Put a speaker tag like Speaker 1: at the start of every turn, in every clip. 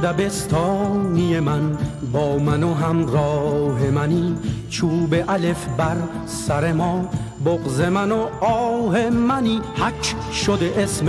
Speaker 1: دبستانی من با من و همراه منی، چوب الف بر سر ما بغض من و آه منی، حک شده اسم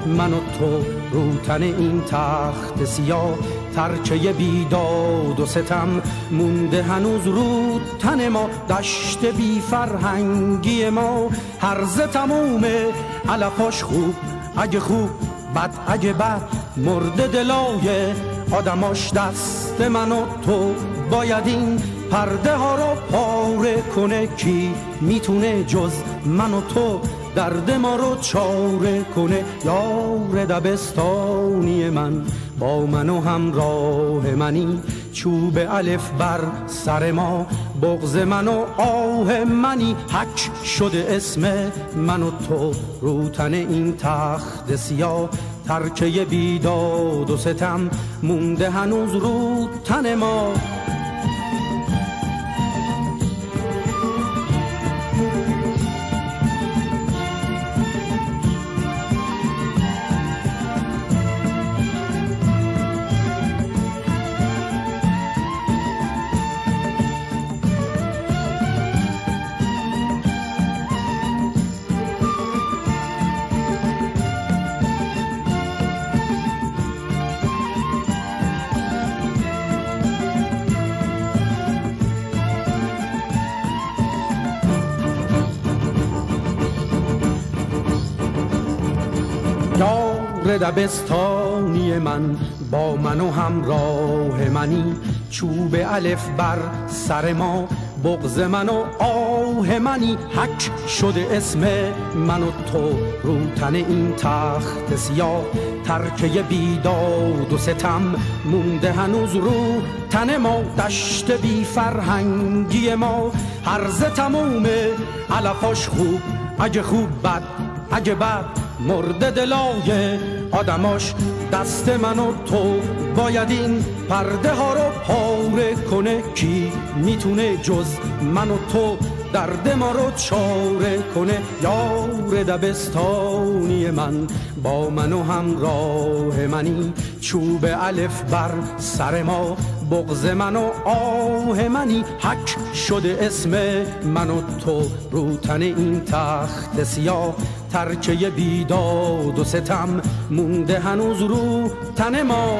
Speaker 1: من و تو رو تن این تخت سیاه، ترکه بیداد و ستم مونده هنوز رو تن ما، دشت بی فرهنگی ما هرزه تمومه علفاش خوب اگه خوب بد اگه بد، مرده دلای آدماش دست من و تو، باید این پرده ها رو پاره کنه، کی میتونه جز من و تو درد ما رو چاره کنه. یار دبستانی من با من و همراه منی، چوب الف بر سر ما بغض من و آه منی، حک شده اسم من و تو رو تن این تخت سیاه، ترکه بیداد و ستم مونده هنوز رو تن ما. یار دبستانی من با من و همراه منی، چوب الف بر سر ما بغض من و آه منی، حک شده اسم من و تو رو تن این تخت سیاه، ترکه بیداد و ستم مونده هنوز رو تن ما، دشت بی فرهنگی ما هرزه تمومه علفاش خوب اگه خوب بد اگه بد، مرده دلای آدماش دست من و تو، باید این پرده ها رو پاره کنه، کی میتونه جز من و تو درد ما رو چاره کنه. یار دبستانی من با من و همراه منی، چوب الف بر سر ما بغض من و آه منی، حک شده اسم من و تو رو تن این تخت سیاه، ترکه بیداد و ستم مونده هنوز رو تن ما.